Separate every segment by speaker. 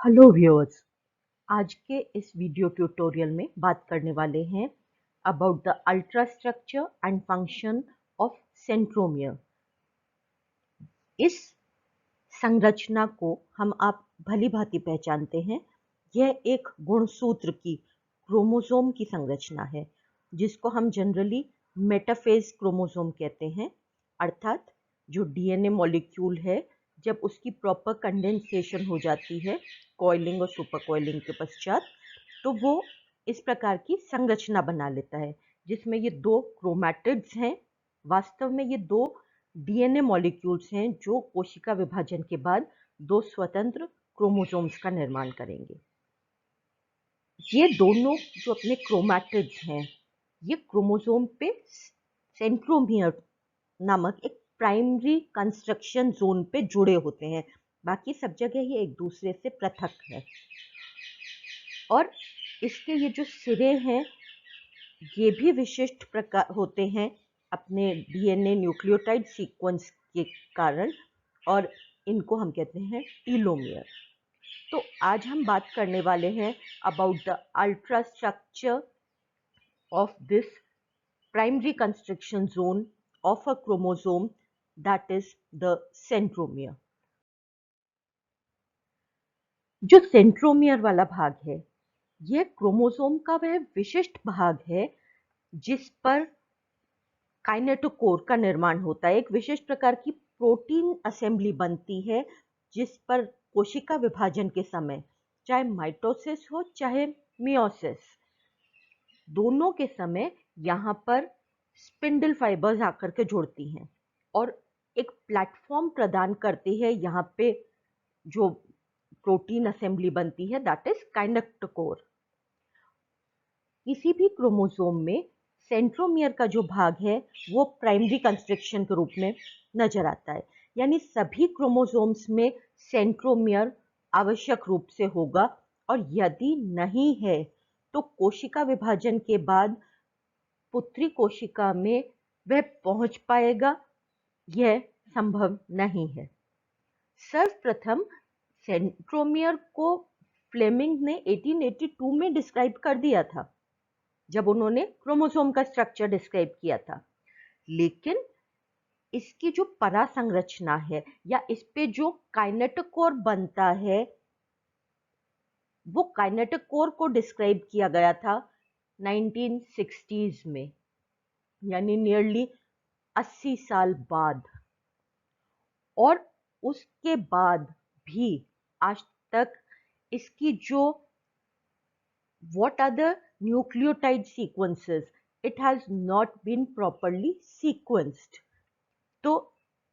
Speaker 1: Hello viewers. आज के इस वीडियो ट्यूटोरियल में बात करने वाले हैं about the ultra structure and function of centromere. इस संरचना को आप भली भांति पहचानते हैं। यह एक गुणसूत्र की क्रोमोसोम की संरचना है जिसको हम जनरली मेटाफेज क्रोमोसोम कहते हैं। अर्थात जो डीएनए मॉलिक्यूल है, जब उसकी प्रॉपर कंडेंसेशन हो जाती है कॉइलिंग और सुपर कॉइलिंग के पश्चात, तो वो इस प्रकार की संरचना बना लेता है जिसमें ये दो क्रोमैटिड्स हैं। वास्तव में ये दो डीएनए मॉलिक्यूल्स हैं जो कोशिका विभाजन के बाद दो स्वतंत्र क्रोमोसोम्स का निर्माण करेंगे। ये दोनों जो अपने क्रोमैटिड्स हैं, ये क्रोमोसोम पे सेंट्रोमियर नामक एक प्राइमरी कंस्ट्रक्शन जोन पे जुड़े होते हैं। बाकी सब जगह ये एक दूसरे से पृथक है और इसके ये जो सिरे हैं ये भी विशिष्ट प्रकार होते हैं अपने डीएनए न्यूक्लियोटाइड सीक्वेंस के कारण, और इनको हम कहते हैं टीलोमियर। तो आज हम बात करने वाले हैं about the ultra structure of this primary constriction zone of a chromosome, that is the centromere. जो सेंट्रोमियर वाला भाग है, यह क्रोमोसोम का वह विशिष्ट भाग है जिस पर काइनेटोकोर का निर्माण होता है। एक विशिष्ट प्रकार की प्रोटीन असेंबली बनती है जिस पर कोशिका विभाजन के समय, चाहे माइटोसिस हो चाहे मियोसिस, दोनों के समय यहाँ पर स्पिंडल फाइबर्स आकर के जुड़ती हैं और एक प्लेटफॉर्म प्रदान करती है। यहाँ पे जो प्रोटीन असेंबली बनती है, दैट इज काइनेटोकोर। किसी भी क्रोमोसोम में सेंट्रोमियर का जो भाग है वो प्राइमरी कंस्ट्रक्शन के रूप में नजर आता है, यानी सभी क्रोमोसोम्स में सेंट्रोमियर आवश्यक रूप से होगा, और यदि नहीं है तो कोशिका विभाजन के बाद पुत्री कोशिका में वह पहुंच पाएगा, यह संभव नहीं है। सर्वप्रथम सेंट्रोमियर को फ्लेमिंग ने 1882 में डिस्क्राइब कर दिया था जब उन्होंने क्रोमोसोम का स्ट्रक्चर डिस्क्राइब किया था। लेकिन इसकी जो परासंरचना है या इस पे जो काइनेटोकोर बनता है, वो काइनेटोकोर को डिस्क्राइब किया गया था 1960s में, यानी नियरली 80 साल बाद। और उसके बाद भी आज तक इसकी जो what are the nucleotide sequences, it has not been properly sequenced। तो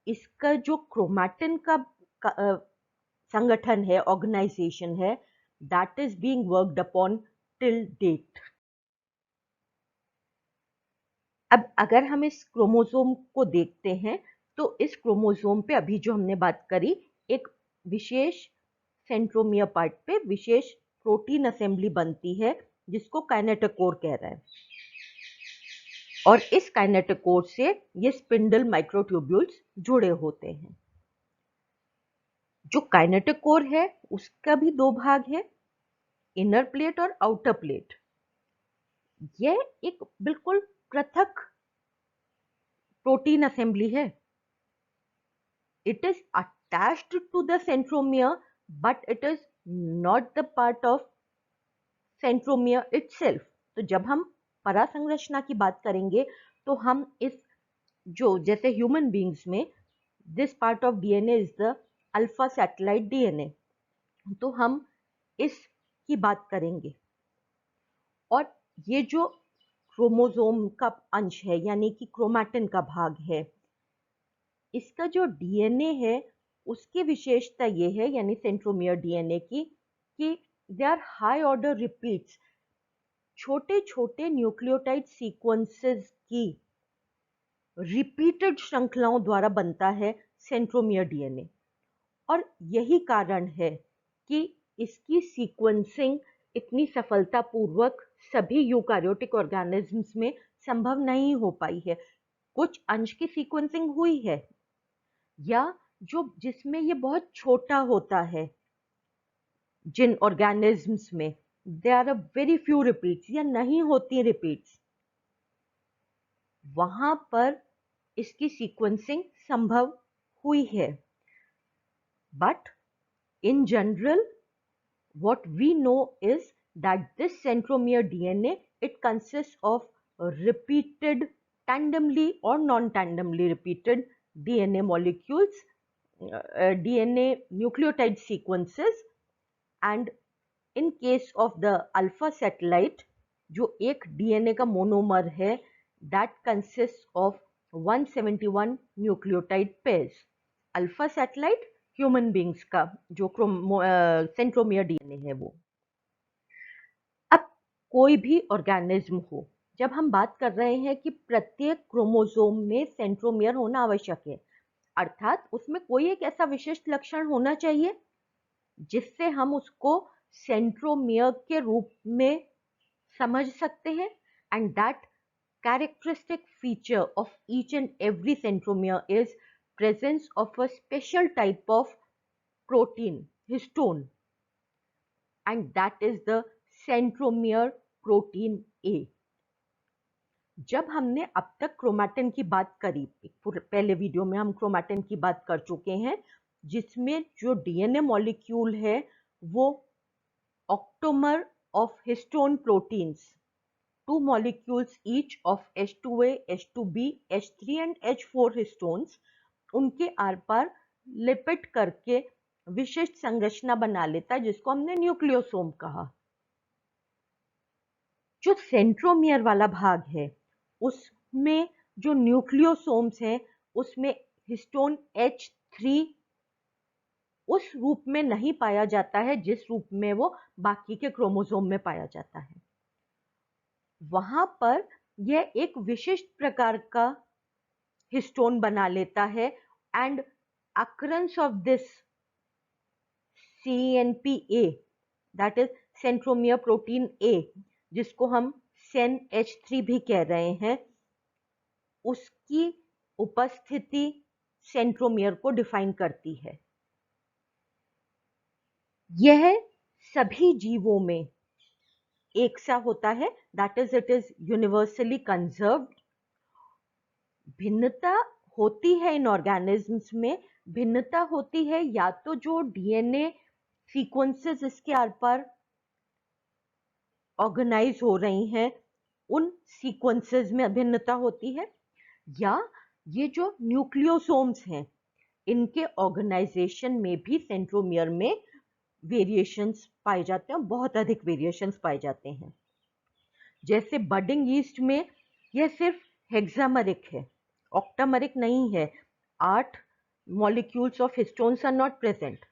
Speaker 1: इसका जो क्रोमैटिन का संगठन है, ऑर्गेनाइजेशन है, that is being worked upon till date. अब अगर हम इस क्रोमोसोम को देखते हैं तो इस क्रोमोसोम पे अभी जो हमने बात करी, एक विशेष सेंट्रोमियर पार्ट पे विशेष प्रोटीन असेंबली बनती है जिसको काइनेटोकोर कह रहे हैं, और इस काइनेटोकोर से ये स्पिंडल माइक्रोट्यूब्यूल्स जुड़े होते हैं। जो काइनेटोकोर है उसका भी दो भाग है, इनर प्लेट और आउटर प्लेट। यह एक बिल्कुल पृथक प्रोटीन असेंबली है। It is attached to the centromere but it is not the part of centromere itself. तो जब हम परासंरचना की बात करेंगे तो हम इस जो जैसे ह्यूमन बींग्स में this part of DNA is the alpha satellite DNA, तो हम इसकी बात करेंगे। और ये जो क्रोमोसोम का अंश है यानी कि क्रोमैटिन का भाग है, इसका जो डीएनए है उसकी विशेषता ये है, यानी सेंट्रोमियर डीएनए की, कि they are high order repeats. छोटे छोटे न्यूक्लियोटाइड सीक्वेंसेस की रिपीटेड श्रृंखलाओं द्वारा बनता है सेंट्रोमियर डीएनए, और यही कारण है कि इसकी सीक्वेंसिंग इतनी सफलतापूर्वक सभी यूकारियोटिक ऑर्गेनिजम्स में संभव नहीं हो पाई है। कुछ अंश की सीक्वेंसिंग हुई है, या जो जिसमें ये बहुत छोटा होता है, जिन ऑर्गेनिजम्स में they are a very few repeats या नहीं होती रिपीट्स, वहां पर इसकी सीक्वेंसिंग संभव हुई है. But in general what we know is that this centromere DNA, it consists of repeated tandemly or non-tandemly repeated DNA molecules, DNA nucleotide sequences. And in case of the alpha satellite, जो एक DNA का monomer है, that consists of 171 nucleotide pairs. Alpha satellite human beings का जो centromere DNA है वो. अब कोई भी ऑर्गेनिज्म हो, जब हम बात कर रहे हैं कि प्रत्येक क्रोमोसोम में सेंट्रोमियर होना आवश्यक है, अर्थात उसमें कोई एक ऐसा विशिष्ट लक्षण होना चाहिए जिससे हम उसको सेंट्रोमियर के रूप में समझ सकते हैं. And that characteristic feature of each and every centromere is presence of a special type of protein, histone, and that is the centromere protein A. जब हमने अब तक क्रोमैटिन की बात करी, पहले वीडियो में हम क्रोमैटिन की बात कर चुके हैं, जिसमें जो डीएनए मॉलिक्यूल है वो octamer of histone proteins, 2 molecules each of H2A, H2B, H3 and H4 histones, उनके आर पार लिपिट करके विशिष्ट संरचना बना लेता है जिसको हमने न्यूक्लियोसोम कहा. जो सेंट्रोमियर वाला भाग है उसमें जो न्यूक्लियोसोम्स हैं उसमें हिस्टोन H3 उस रूप में नहीं पाया जाता है जिस रूप में वो बाकी के क्रोमोसोम में पाया जाता है. वहां पर यह एक विशिष्ट प्रकार का हिस्टोन बना लेता है. And occurrence of this CNPA, that is centromere protein A, जिसको हम SEN-H3 भी कह रहे हैं, उसकी उपस्थिति सेंट्रोमियर को डिफाइन करती है. यह सभी जीवों में एक सा होता है, that is it is universally conserved. भिन्नता होती है इन ऑर्गेनिजम्स में, भिन्नता होती है या तो जो डीएनए सीक्वेंसेस इसके आर पार ऑर्गेनाइज हो रही हैं उन सीक्वेंसेस में भिन्नता होती है, या ये जो न्यूक्लियोसोम्स हैं इनके ऑर्गेनाइजेशन में भी सेंट्रोमियर में वेरिएशंस पाए जाते हैं, बहुत अधिक वेरिएशंस पाए जाते हैं. जैसे बडिंग यीस्ट में यह सिर्फ हेक्सामेरिक है, ऑक्टामेरिक नहीं है. 8 molecules of histones are not present.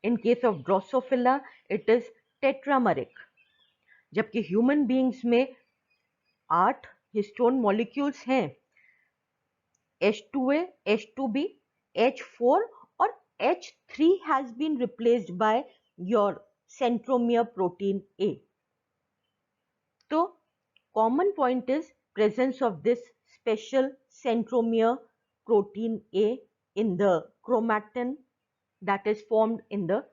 Speaker 1: In case of Drosophila, it is tetrameric. जबकि ह्यूमन बींग्स में 8 हिस्टोन मॉलिक्यूल्स हैं, H2A, H2B, H4 और H3 has been replaced by your centromere protein A. तो common point is presence of this special centromere protein A in the chromatin that is formed in the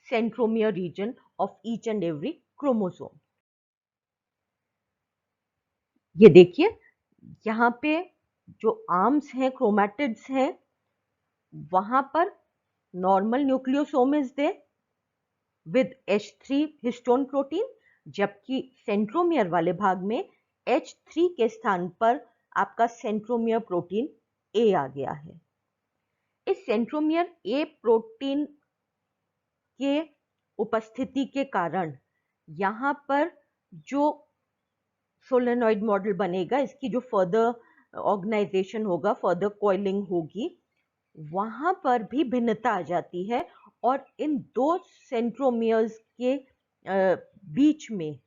Speaker 1: centromere region of each and every chromosome. ये देखिए यहाँ पे जो arms हैं, chromatids हैं, वहां पर normal nucleosome is there with H3 histone protein, जबकि सेंट्रोमियर वाले भाग में H3 के स्थान पर आपका सेंट्रोमियर प्रोटीन A आ गया है. इस सेंट्रोमियर A प्रोटीन के उपस्थिति के कारण यहाँ पर जो सोलेनॉइड मॉडल बनेगा, इसकी जो फर्दर ऑर्गेनाइजेशन होगा, फर्दर कॉइलिंग होगी, वहां पर भी भिन्नता आ जाती है. और इन दो सेंट्रोमियर्स के बीच में,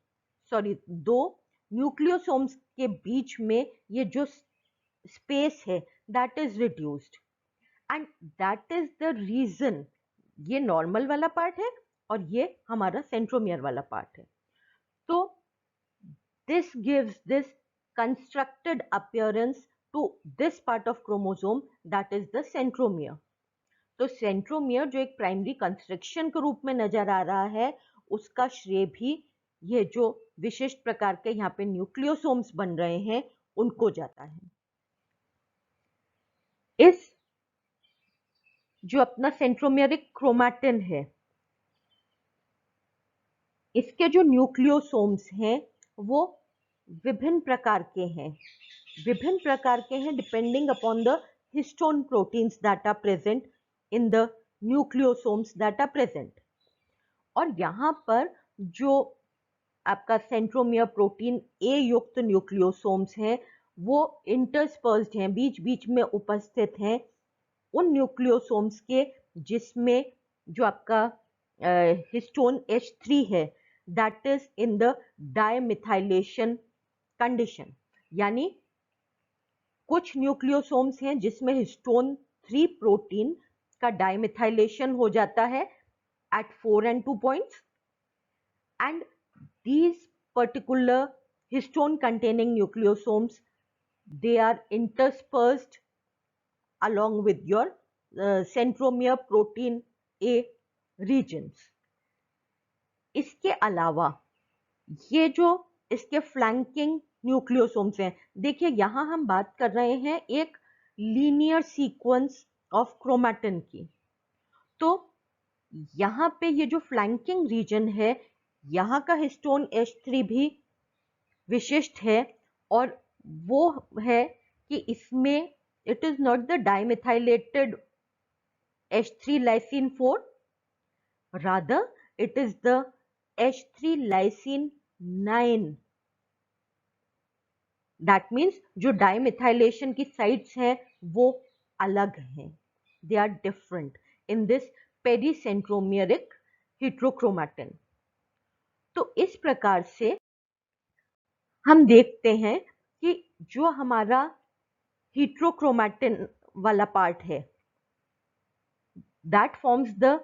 Speaker 1: दो न्यूक्लियोसोम्स के बीच में ये जो स्पेस है that is reduced, and that is the reason. ये नॉर्मल वाला पार्ट है और ये हमारा सेंट्रोमियर वाला पार्ट है. तो this gives this constructed appearance to this part of chromosome, that is the centromere. तो सेंट्रोमियर जो एक प्राइमरी कंस्ट्रक्शन के रूप में नजर आ रहा है, उसका श्रेय भी ये जो विशिष्ट प्रकार के यहाँ पे न्यूक्लियोसोम्स बन रहे हैं उनको जाता है। इस जो अपना सेंट्रोमियरिक क्रोमैटिन है, इसके जो न्यूक्लियोसोम्स हैं वो विभिन्न प्रकार के हैं, depending upon the histone proteins that are present in the nucleosomes that are present. और यहाँ पर जो आपका सेंट्रोमियर प्रोटीन ए युक्त न्यूक्लियोसोम्स हैं वो इंटरस्पर्स्ड हैं, बीच बीच में उपस्थित हैं उन न्यूक्लियोसोम्स के जिसमें जो आपका हिस्टोन H3 है that is in the dimethylation condition. यानी कुछ न्यूक्लियोसोम्स हैं जिसमें हिस्टोन 3 प्रोटीन का डायमिथाइलेशन हो जाता है at 4 and 2 points, and these particular histone containing nucleosomes, they are interspersed along with your centromere protein A regions। इसके अलावा ये जो इसके फ्लैंकिंग न्यूक्लियोसोम्स हैं, देखिए यहाँ हम बात कर रहे हैं एक लीनियर सीक्वेंस ऑफ क्रोमैटिन की। तो यहाँ पे ये जो फ्लैंकिंग रीजन है, यहाँ का हिस्टोन H3 भी विशिष्ट है और वो है कि इसमें it is not the dimethylated H3 lysine 4, rather it is the H3 lysine 9। That means जो डाइमिथाइलेशन की साइट्स हैं वो अलग हैं, they are different in this pericentromeric heterochromatin. तो इस प्रकार से हम देखते हैं कि जो हमारा हेट्रोक्रोमैटिन वाला पार्ट है दैट फॉर्म्स द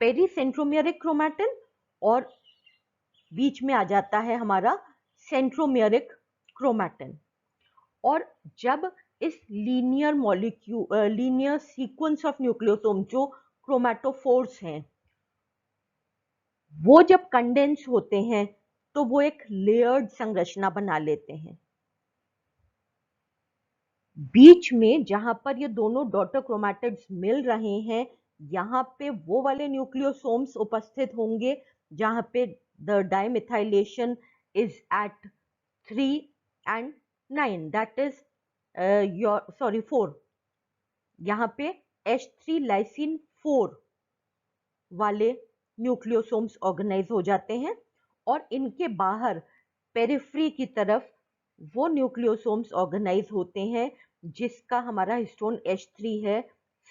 Speaker 1: पेरीसेंट्रोमियरिक क्रोमैटिन और बीच में आ जाता है हमारा सेंट्रोमियरिक क्रोमैटिन। और जब इस लीनियर सीक्वेंस ऑफ न्यूक्लियोसोम जो क्रोमैटोफोर्स हैं वो जब कंडेंस होते हैं तो वो एक लेयर्ड संरचना बना लेते हैं। बीच में जहां पर ये दोनों डॉटर क्रोमैटिड्स मिल रहे हैं यहाँ पे वो वाले न्यूक्लियोसोम्स उपस्थित होंगे जहां पे the dimethylation is at 3 and 9, that is 4। यहाँ पे H3 lysine 4 वाले न्यूक्लियोसोम्स ऑर्गेनाइज हो जाते हैं और इनके बाहर पेरिफ्री की तरफ वो न्यूक्लियोसोम्स ऑर्गेनाइज होते हैं जिसका हमारा हिस्टोन H3 है,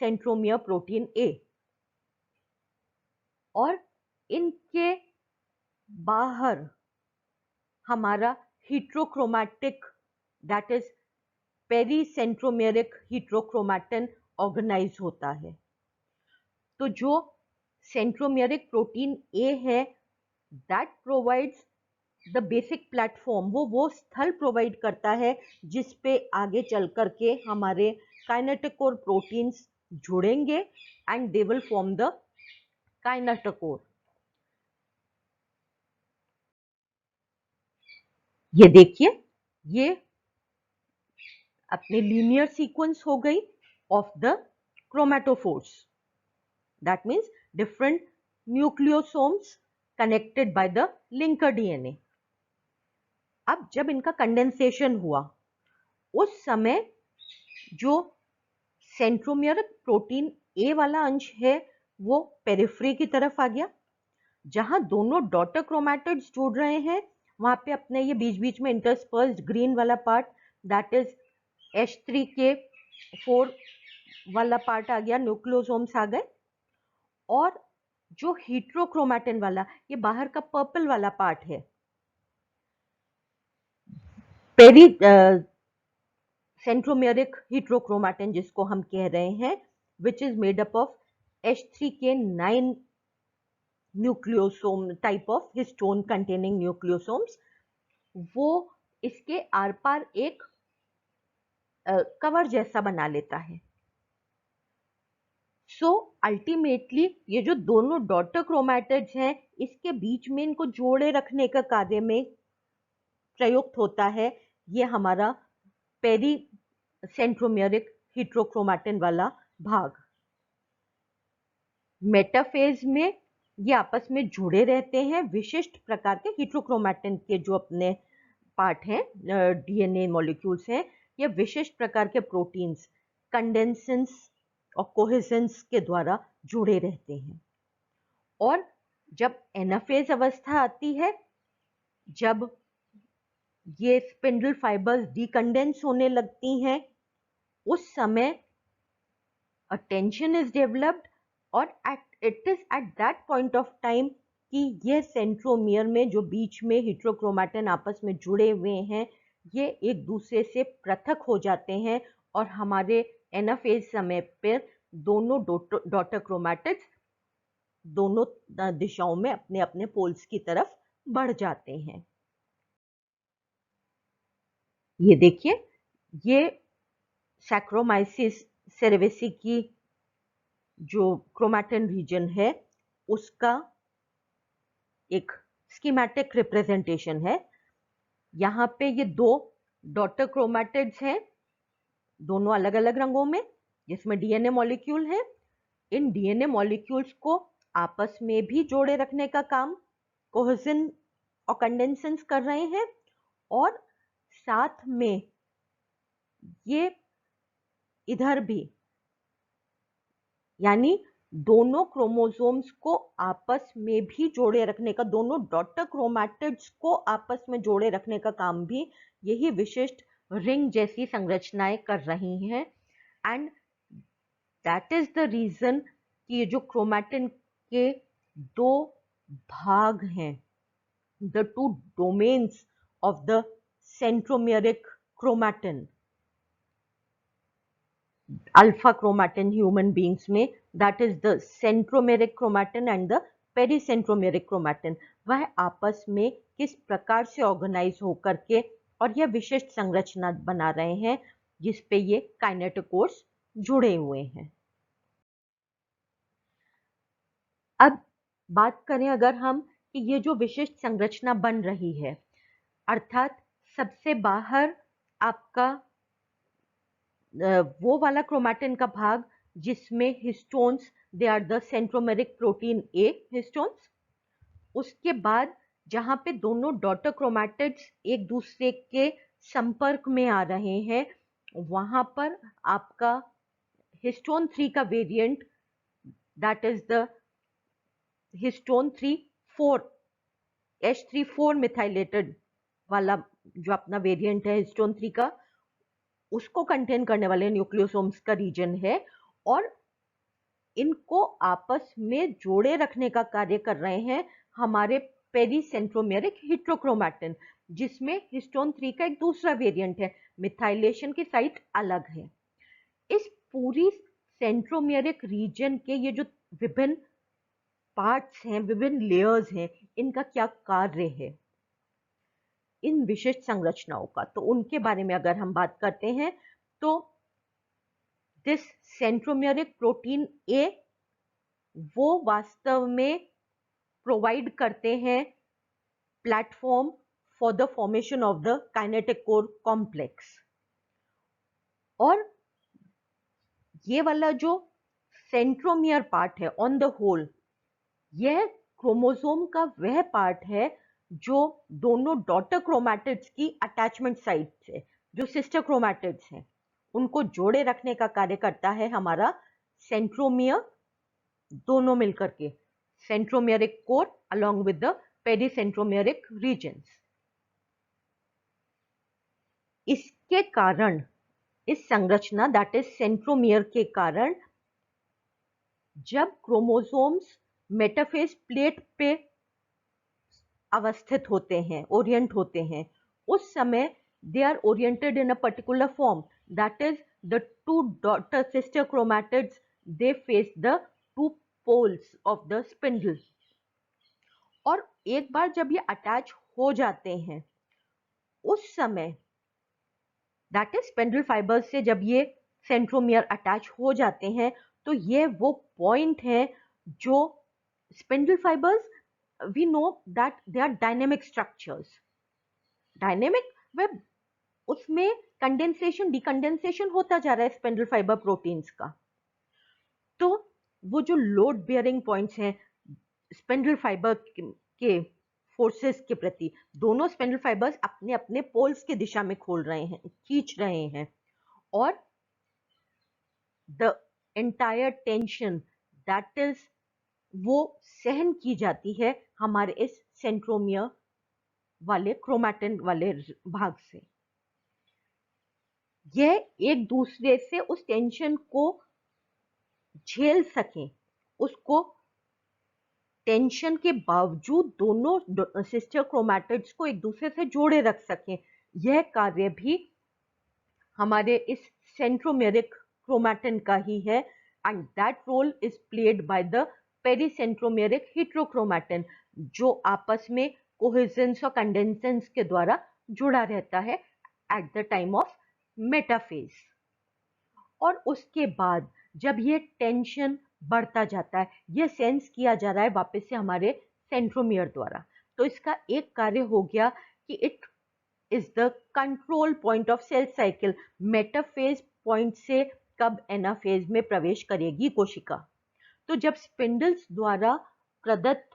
Speaker 1: सेंट्रोमियर प्रोटीन A। और इनके बाहर हमारा heterochromatic that is पेरीसेंट्रोमियरिक heterochromatin organise होता है। तो जो सेंट्रोमियरिक प्रोटीन ए है that provides the basic platform, वो स्थल प्रोवाइड करता है जिस पे आगे चल करके हमारे काइनेटोकोर प्रोटीन्स जुड़ेंगे and they will form the kinetochore. ये देखिए ये अपने लीनियर सीक्वेंस हो गई of the chromatophores, that means different nucleosomes connected by the linker DNA. अब जब इनका कंडेंसेशन हुआ उस समय जो सेंट्रोमियरिक प्रोटीन ए वाला अंश है वो पेरिफ्री की तरफ आ गया, जहां दोनों डॉटर क्रोमैटिड्स जुड़ रहे हैं वहां पे अपने ये बीच बीच में इंटरस्पर्स्ड ग्रीन वाला पार्ट दैट इज H3 के 4 वाला पार्ट आ गया, न्यूक्लियोसोम्स आ गए। और जो हेट्रोक्रोमैटिन वाला ये बाहर का पर्पल वाला पार्ट है पेरी सेंट्रोमियरिक हेट्रोक्रोमैटिन जिसको हम कह रहे हैं which is made up of H3 के 9 nucleosome type of histone containing nucleosomes, वो इसके आर पार एक कवर जैसा बना लेता है। सो अल्टीमेटली ये जो दोनों डॉटर क्रोमैटिड्स हैं, इसके बीच में इनको जोड़े रखने का कार्य में प्रयुक्त होता है ये हमारा पेरी सेंट्रोमियरिक हेटेरोक्रोमैटिन वाला भाग। मेटाफेज में ये आपस में जुड़े रहते हैं विशिष्ट प्रकार के हेटेरोक्रोमैटिन के जो अपने पार्ट हैं, डीएनए मॉलिक्यूल्स हैं, ये विशिष्ट प्रकार के प्रोटीन्स कंडेंसेंस और कोहेजेंस के द्वारा जुड़े रहते हैं। और जब एनाफेज अवस्था आती है, जब ये स्पिंडल फाइबर्स डीकंडेंस होने लगती हैं, उस समय a tension is developed और it is at that point of time कि ये सेंट्रोमियर में जो बीच में हेटेरोक्रोमैटिन आपस में जुड़े हुए हैं, ये एक दूसरे से पृथक हो जाते हैं और हमारे एनाफेज समय पर दोनों डॉटर क्रोमैटिड्स दोनों दिशाओं में अपने अपने पोल्स की तरफ बढ़ जाते हैं। ये देखिए, ये सैक्रोमाइसिस सेरेविसी की जो क्रोमैटिन रीजन है उसका एक स्कीमेटिक रिप्रेजेंटेशन है। यहाँ पे ये दो डॉटर क्रोमैटिड्स हैं, दोनों अलग अलग रंगों में, जिसमें डीएनए मॉलिक्यूल है। इन डीएनए मॉलिक्यूल्स को आपस में भी जोड़े रखने का काम कोहेजन और कंडेंसेंस कर रहे हैं, और साथ में ये इधर भी, यानी दोनों क्रोमोसोम्स को आपस में भी जोड़े रखने का, दोनों डॉटर क्रोमैटिड्स को आपस में जोड़े रखने का काम भी यही विशिष्ट रिंग जैसी संरचनाएं कर रही हैं। And that is the reason कि ये जो क्रोमैटिन के दो भाग हैं, the two domains of the centromeric chromatin, alpha chromatin human beings में, that is the centromeric chromatin and the pericentromeric chromatin, वह आपस में किस प्रकार से ऑर्गेनाइज होकर के और यह विशिष्ट संरचना बना रहे हैं जिस पे ये काइनेटोकोर्स जुड़े हुए हैं। अब बात करें अगर हम कि ये जो विशिष्ट संरचना बन रही है, अर्थात सबसे बाहर आपका वो वाला क्रोमैटिन का भाग जिसमें histones, they are the centromeric protein A histones. उसके बाद जहां पे दोनों डॉटर क्रोमैटिड्स एक दूसरे के संपर्क में आ रहे हैं, वहां पर आपका हिस्टोन 3 का variant, that is the histone 3,4 H3,4 methylated वाला जो अपना वेरिएंट है हिस्टोन 3 का, उसको कंटेन करने वाले न्यूक्लियोसोम्स का रीजन है, और इनको आपस में जोड़े रखने का कार्य कर रहे हैं हमारे पेरीसेंट्रोमेरिक हेटेरोक्रोमैटिन, जिसमें हिस्टोन 3 का एक दूसरा वेरिएंट है, मिथाइलेशन की साइट अलग है। इस पूरी सेंट्रोमेरिक रीजन के ये जो विभिन्न पार्ट्स हैं, विभिन्न लेयर्स हैं, इनका क्या कार्य है इन विशिष्ट संरचनाओं का, तो उनके बारे में अगर हम बात करते हैं तो दिस सेंट्रोमेरिक प्रोटीन ए वो वास्तव में प्रोवाइड करते हैं platform for the formation of the kinetic core complex, और ये वाला जो सेंट्रोमियर पार्ट है ऑन द होल, यह क्रोमोसोम का वह पार्ट है जो दोनों डॉटर क्रोमैटिड्स की अटैचमेंट साइट से, जो सिस्टर क्रोमैटिड्स हैं, उनको जोड़े रखने का कार्य करता है हमारा सेंट्रोमियर, दोनों मिलकर के centromeric core along with the pericentromeric regions. इसके कारण, इस संरचना दैट इज सेंट्रोमियर के कारण, जब क्रोमोसोम्स मेटाफेज प्लेट पे अवस्थित होते हैं, ओरिएंट होते हैं, उस समय they are oriented in a particular form, that is the two daughter sister chromatids, they face the two poles of the spindle, और एक बार जब ये अटैच हो जाते हैं उस समय, दैट इज स्पिंडल फाइबर्स से जब ये सेंट्रोमियर अटैच हो जाते हैं, तो ये वो पॉइंट है जो spindle fibres, we know that they are dynamic structures. Dynamic web, उसमें कंडेंसेशन डिकंडेंसेशन होता जा रहा है स्पिंडल फाइबर प्रोटीन्स का। तो वो जो लोड बेयरिंग पॉइंट्स हैं स्पिंडल फाइबर के फोर्सेस के प्रति, दोनों स्पिंडल फाइबर्स अपने अपने पोल्स की दिशा में खोल रहे हैं, खींच रहे हैं, और the entire tension that is वो सहन की जाती है हमारे इस सेंट्रोमियर वाले क्रोमैटिन वाले भाग से। यह एक दूसरे से उस टेंशन को झेल सकें, उसको टेंशन के बावजूद दोनों सिस्टर क्रोमैटिड्स को एक दूसरे से जोड़े रख सकें। यह कार्य भी हमारे इस सेंट्रोमेरिक क्रोमैटिन का ही है, and that role is played by the pericentromeric heterochromatin, जो आपस में कोहेजेंस और कंडेंसेंस के द्वारा जुड़ा रहता है at the time of metaphase. और उसके बाद जब ये टेंशन बढ़ता जाता है, ये सेंस किया जा रहा है वापस से हमारे सेंट्रोमियर द्वारा, तो इसका एक कार्य हो गया कि it is the control point of cell cycle. Metaphase point से कब एनाफेज में प्रवेश करेगी कोशिका। तो जब स्पिंडल्स द्वारा प्रदत्त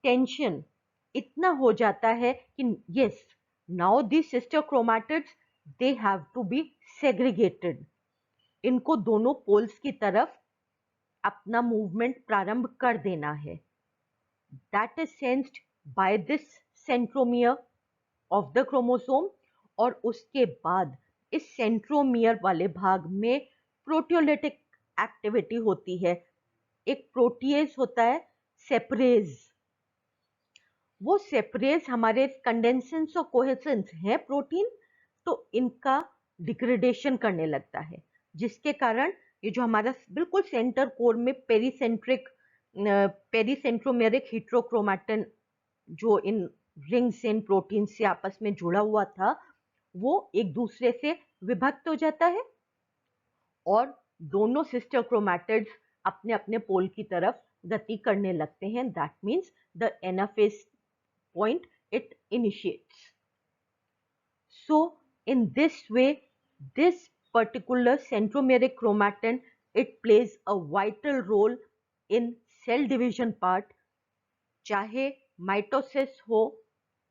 Speaker 1: टेंशन इतना हो जाता है कि yes, now the sister chromatids they have to be segregated, इनको दोनों पोल्स की तरफ अपना मूवमेंट प्रारंभ कर देना है। That is sensed by this centromere of the chromosome, और उसके बाद इस सेंट्रोमियर वाले भाग में प्रोटियोलिटिक एक्टिविटी होती है। एक प्रोटीएज होता है सेपरेज, वो सेपरेज हमारे कंडेंसेंस और कोहेसेंस है प्रोटीन, तो इनका डिग्रेडेशन करने लगता है, जिसके कारण ये जो हमारा बिल्कुल सेंटर कोर में पेरीसेंट्रोमेरिक हेटेरोक्रोमैटिन जो इन रिंग्स इन प्रोटीन से आपस में जुड़ा हुआ था, वो एक दूसरे से विभक्त हो जाता है और दोनों सिस्टर क्रोमैटिड्स अपने अपने पोल की तरफ गति करने लगते हैं। That means the anaphase point it initiates. So in this way, this particular centromeric chromatin, it plays a vital role in cell division part, चाहे माइटोसिस हो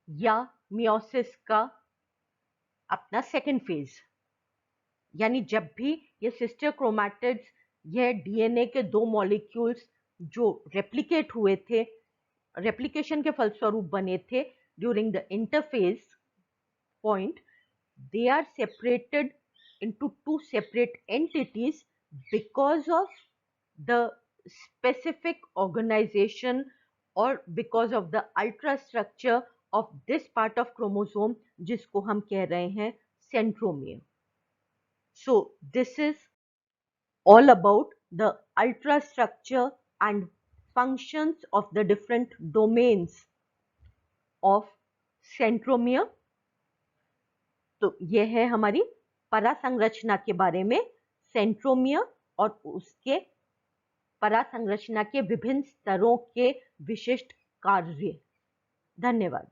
Speaker 1: या मियोसिस का अपना सेकेंड फेज। यानी जब भी ये सिस्टर क्रोमैटिड्स, यह डीएनए के दो मॉलिक्यूल्स जो रेप्लिकेट हुए थे, रेप्लिकेशन के फलस्वरूप बने थे during the interphase point, they are separated into two separate entities because of the specific organization or because of the ultrastructure of this part of chromosome जिसको हम कह रहे हैं centromere. So this is all about the ultrastructure and functions of the different domains of centromere। तो यह है हमारी परासंरचना के बारे में सेंट्रोमियर और उसके परासंरचना के विभिन्न स्तरों के विशिष्ट कार्य। धन्यवाद।